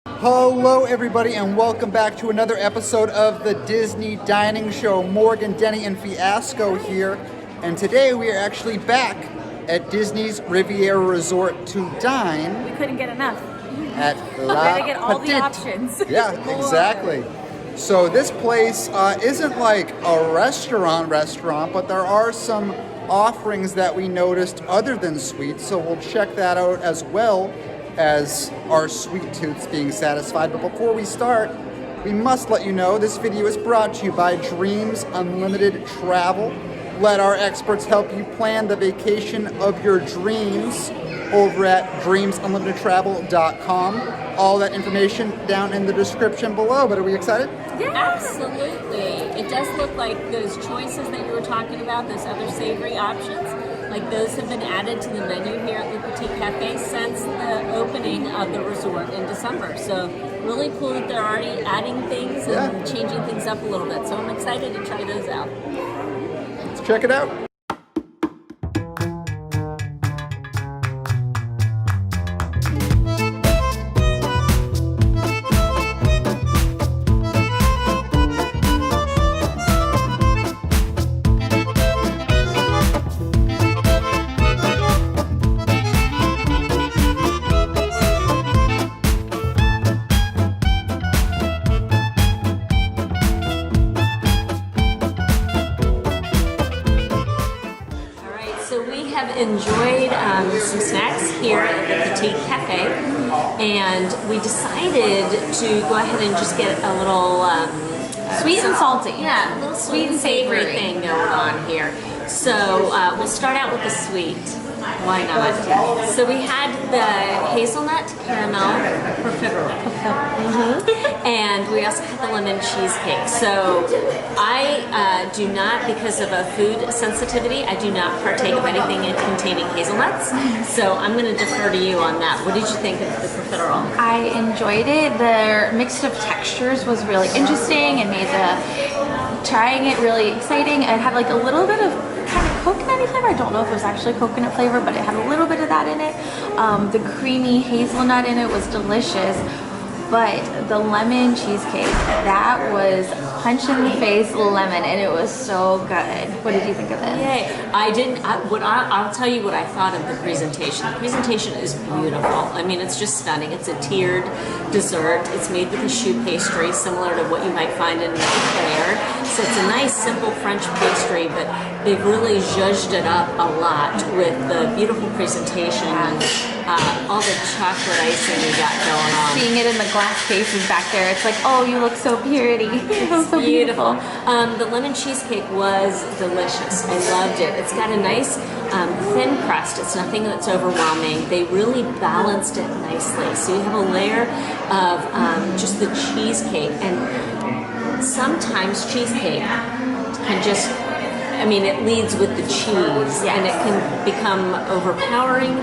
Hello everybody and welcome back to another episode of the Disney Dining Show. Morgan, Deni, and Fiasco here. And today we are actually back at Disney's Riviera Resort to dine. We couldn't get enough. At We La had to get all the Petite. options. Yeah, exactly. So this place isn't like a restaurant, but there are some offerings that we noticed other than sweets. So we'll check that out as well as our sweet tooths being satisfied. But before we start, we must let you know this video is brought to you by Dreams Unlimited Travel. Let our experts help you plan the vacation of your dreams over at dreamsunlimitedtravel.com. All that information down in the description below. But are we excited? Yeah. Absolutely. It does look like those choices that you were talking about, those other savory options, like those have been added to the menu here at the Petit Cafe since the opening of the resort in December. So really cool that they're already adding things and changing things up a little bit. So I'm excited to try those out. Let's check it out. Enjoyed some snacks here at the Petit Cafe, and we decided to go ahead and just get a little Sweet and salty. Yeah, a little sweet and savory thing going on here. So we'll start out with the sweet. Why not? So we had the hazelnut caramel profiterole. And we also had the lemon cheesecake. So I do not, because of a food sensitivity, I do not partake of anything containing hazelnuts. So I'm going to defer to you on that. What did you think of the profiterole? I enjoyed it. The mix of textures was really interesting and made trying it really exciting. It had like a little bit of kind of coconutty flavor. I don't know if it was actually coconut flavor, but it had a little bit of that in it. The creamy hazelnut in it was delicious. But the lemon cheesecake, that was punch in the face lemon, and it was so good. What did you think of it? Yay! I'll tell you what I thought of the presentation. The presentation is beautiful. I mean, it's just stunning. It's a tiered dessert. It's made with a choux pastry, similar to what you might find in Riviera. So it's a nice, simple French pastry, but they've really zhuzhed it up a lot with the beautiful presentation and all the chocolate icing we got going on. Seeing it in the glass cases back there, it's like, oh, you look so pretty. It's so beautiful. The lemon cheesecake was delicious. I loved it. It's got a nice thin crust. It's nothing that's overwhelming. They really balanced it nicely. So you have a layer of just the cheesecake, and sometimes cheesecake can just, I mean, it leads with the cheese, and it can become overpowering.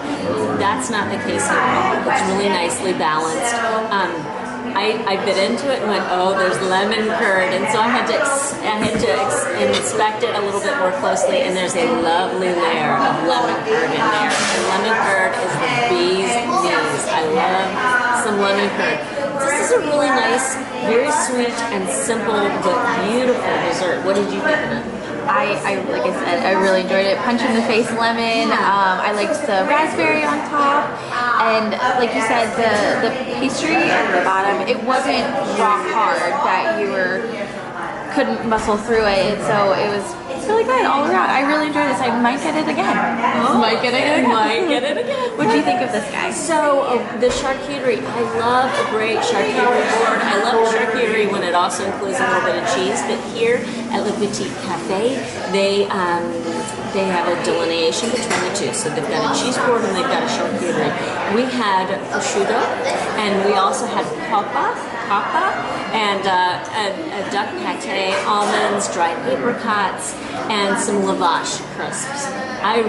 That's not the case here at all. It's really nicely balanced. I bit into it and went, oh, there's lemon curd, and so I had to inspect it a little bit more closely, and there's a lovely layer of lemon curd in there. And lemon curd is the bee's knees. I love some lemon curd. This is a really nice, very sweet and simple but beautiful dessert. What did you think of it? Like I said, I really enjoyed it. Punch in the face lemon. I liked the raspberry on top, and like you said, the pastry at the bottom. It wasn't rock hard that you couldn't muscle through it, and so it was really good all around. I really enjoyed this. I might get it again. Oh, might get it again. What do you think of this, guy? So the charcuterie, I love a great charcuterie board. I love charcuterie when it also includes a little bit of cheese, but here at Le Petit Cafe, they have a delineation between the two. So they've got a cheese board and they've got a charcuterie. We had prosciutto, and we also had papa, and a duck pate, almonds, dried apricots, and some lavash crisps. I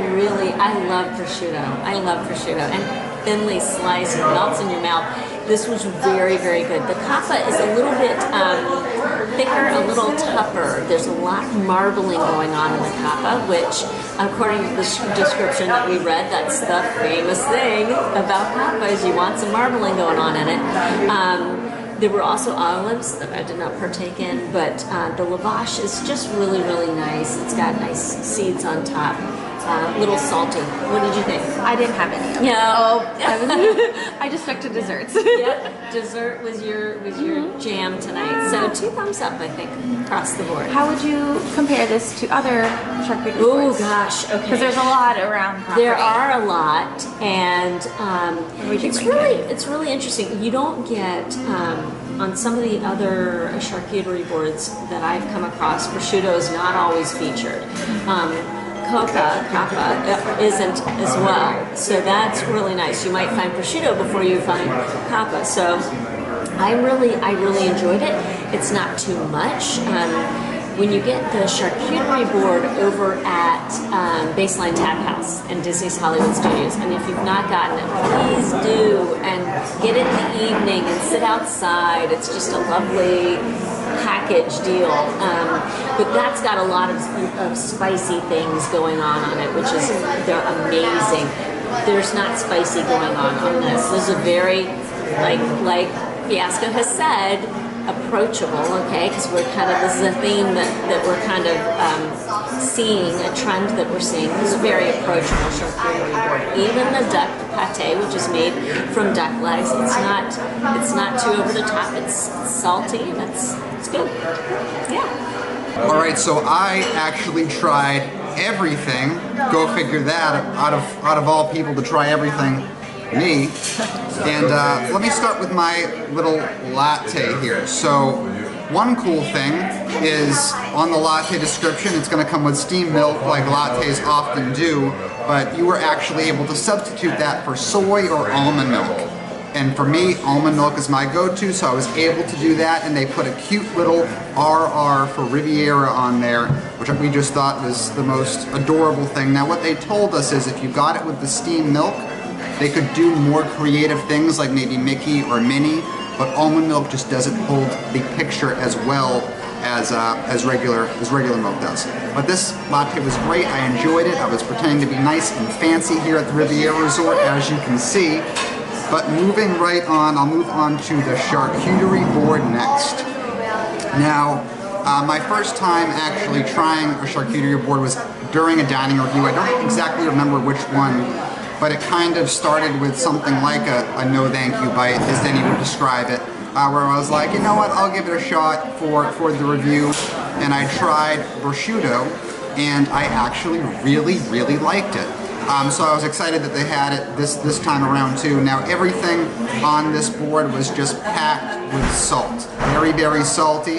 love prosciutto. And thinly sliced, it melts in your mouth. This was very, very good. The cava is a little bit thicker, a little tougher. There's a lot of marbling going on in the cava, which, according to the description that we read, that's the famous thing about cava is you want some marbling going on in it. There were also olives that I did not partake in, but the lavash is just really, really nice. It's got nice seeds on top. Little salty. What did you think? I didn't have any. Yeah. Oh, I just stuck to desserts. Yep. Dessert was your jam tonight. So 2 thumbs up, I think, across the board. How would you compare this to other charcuterie Oh boards? gosh. Okay. Because there's a lot around property. There are a lot, and it's really interesting. You don't get on some of the other charcuterie boards that I've come across. Prosciutto is not always featured. Capa isn't as well, so that's really nice. You might find prosciutto before you find capa. So I really enjoyed it. It's not too much. When you get the charcuterie board over at Baseline Tap House in Disney's Hollywood Studios, and if you've not gotten it, please do, and get it in the evening and sit outside. It's just a lovely package deal, but that's got a lot of spicy things going on it, which is they're amazing. There's not spicy going on this. This is a very like Fiasco has said, approachable. Okay, because we're kind of this is a theme that we're kind of seeing, a trend that we're seeing. This is very approachable charcuterie board. Even the duck pate, which is made from duck legs, it's not too over the top. It's salty and it's good. Yeah. All right, so I actually tried everything. Go figure that. Out of all people to try everything, me. And let me start with my little latte here. So one cool thing is on the latte description, it's going to come with steamed milk like lattes often do, but you were actually able to substitute that for soy or almond milk. And for me, almond milk is my go-to, so I was able to do that, and they put a cute little RR for Riviera on there, which we just thought was the most adorable thing. Now what they told us is if you got it with the steamed milk, they could do more creative things like maybe Mickey or Minnie, but almond milk just doesn't hold the picture as well as regular milk does. But this latte was great. I enjoyed it. I was pretending to be nice and fancy here at the Riviera Resort, as you can see. But moving right on, I'll move on to the charcuterie board next. Now, my first time actually trying a charcuterie board was during a dining review. I don't exactly remember which one, but it kind of started with something like a no thank you bite, as Deni would describe it, where I was like, you know what, I'll give it a shot for the review, and I tried prosciutto, and I actually really liked it. So I was excited that they had it this time around too. Now everything on this board was just packed with salt. Very salty,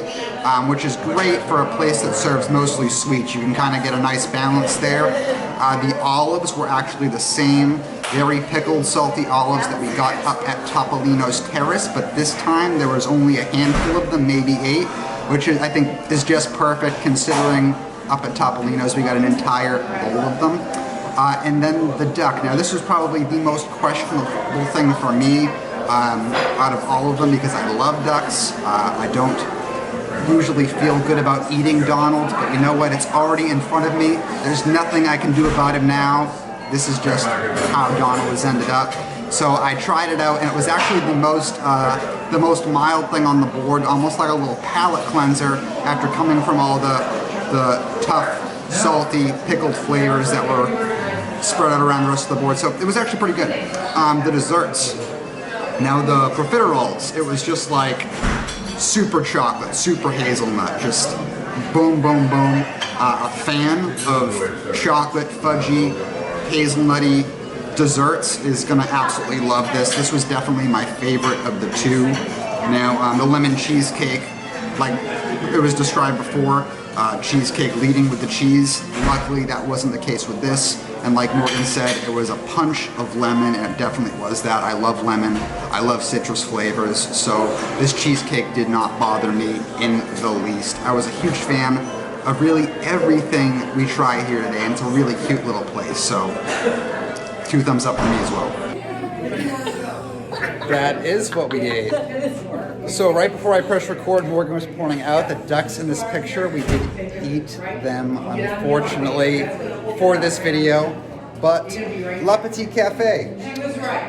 which is great for a place that serves mostly sweets. You can kind of get a nice balance there. The olives were actually the same, very pickled, salty olives that we got up at Topolino's Terrace, but this time there was only a handful of them, maybe 8, which is, I think is just perfect considering up at Topolino's we got an entire bowl of them. And then the duck. Now this was probably the most questionable thing for me out of all of them because I love ducks. I don't usually feel good about eating Donald, but you know what? It's already in front of me. There's nothing I can do about him now. This is just how Donald has ended up. So I tried it out, and it was actually the most mild thing on the board, almost like a little palate cleanser after coming from all the tough, salty, pickled flavors that were spread out around the rest of the board. So it was actually pretty good. The desserts. Now the profiteroles, it was just like super chocolate, super hazelnut, just boom. A fan of chocolate, fudgy, hazelnutty desserts is gonna absolutely love this. This was definitely my favorite of the two. Now the lemon cheesecake, like it was described before, cheesecake leading with the cheese. Luckily that wasn't the case with this. And like Morgan said, it was a punch of lemon, and it definitely was that. I love lemon, I love citrus flavors, so this cheesecake did not bother me in the least. I was a huge fan of really everything we try here today, and it's a really cute little place, so 2 thumbs up for me as well. That is what we ate. So right before I pressed record, Morgan was pointing out the ducks in this picture. We did eat them, unfortunately, for this video. But La Petit Cafe.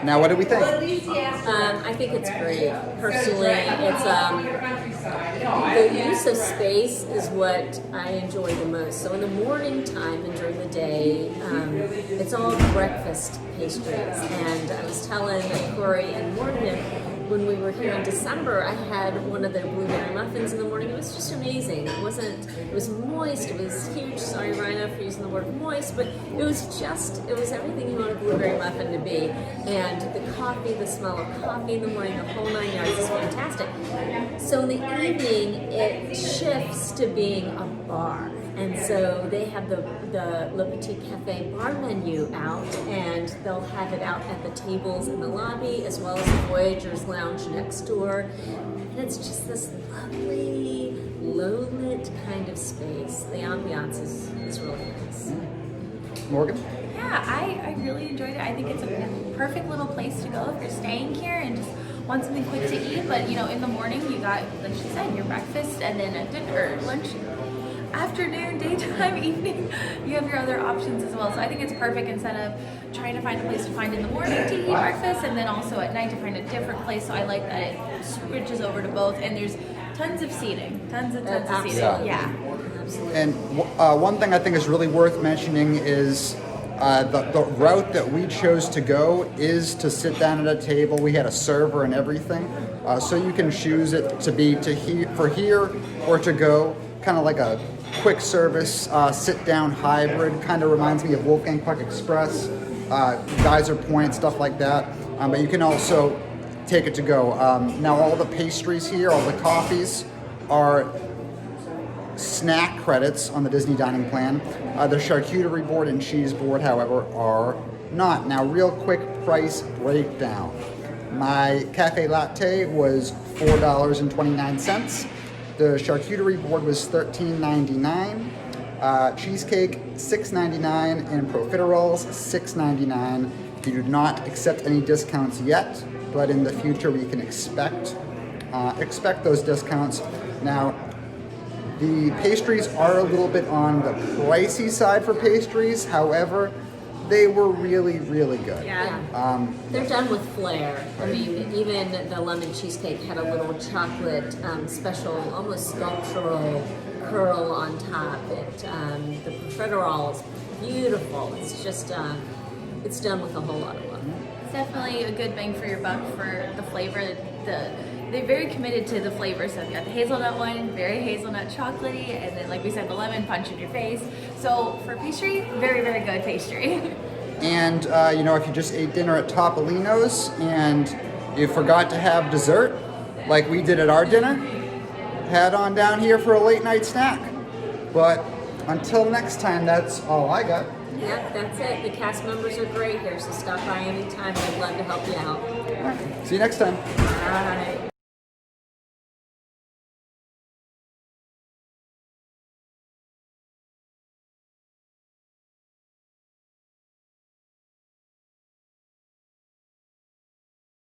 Now, what do we think? I think it's great. Personally, it's the use of space is what I enjoy the most. So in the morning time and during the day, it's all breakfast pastries. And I was telling Corey and Morgan, when we were here in December, I had one of their blueberry muffins in the morning. It was just amazing. It was moist, it was huge. Sorry, Rhino, for using the word moist, but it was everything you want a blueberry muffin to be. And the coffee, the smell of coffee in the morning, the whole 9 yards is fantastic. So in the evening, it shifts to being a bar. And so they have the Le Petit Cafe bar menu out, and they'll have it out at the tables in the lobby as well as the Voyager's Lounge next door. And it's just this lovely, low-lit kind of space. The ambiance is really nice. Morgan? Yeah, I really enjoyed it. I think it's a perfect little place to go if you're staying here and just want something quick to eat. But in the morning you got, like she said, your breakfast, and then a dinner, lunch, afternoon, daytime, evening, you have your other options as well. So I think it's perfect instead of trying to find a place to find in the morning to eat breakfast and then also at night to find a different place. So I like that it switches over to both, and there's tons of seating, tons of seating. Yeah. Absolutely. And one thing I think is really worth mentioning is the route that we chose to go is to sit down at a table. We had a server and everything, so you can choose it to be for here or to go, kind of like a quick service sit-down hybrid. Kind of reminds me of Wolfgang Puck Express, Geyser Point, stuff like that. But you can also take it to go. Now all the pastries here, all the coffees are snack credits on the Disney dining plan. The charcuterie board and cheese board, however, are not. Now, real quick price breakdown. My cafe latte was $4.29. The charcuterie board was $13.99. Cheesecake $6.99, and profiteroles $6.99. We do not accept any discounts yet, but in the future we can expect those discounts. Now, the pastries are a little bit on the pricey side for pastries. However, they were really, really good. Yeah. They're done with flair. I mean, even the lemon cheesecake had a little chocolate special, almost sculptural curl on top. The profiterole is beautiful. It's just, it's done with a whole lot of love. It's definitely a good bang for your buck for the flavor. They're very committed to the flavor. So you got the hazelnut one, very hazelnut chocolatey, and then like we said, the lemon punch in your face. So for pastry, very, very good pastry. And if you just ate dinner at Topolino's and you forgot to have dessert, like we did at our dinner, head on down here for a late night snack. But until next time, that's all I got. Yep, that's it. The cast members are great here, so stop by anytime. I'd love to help you out. All right. See you next time. All right.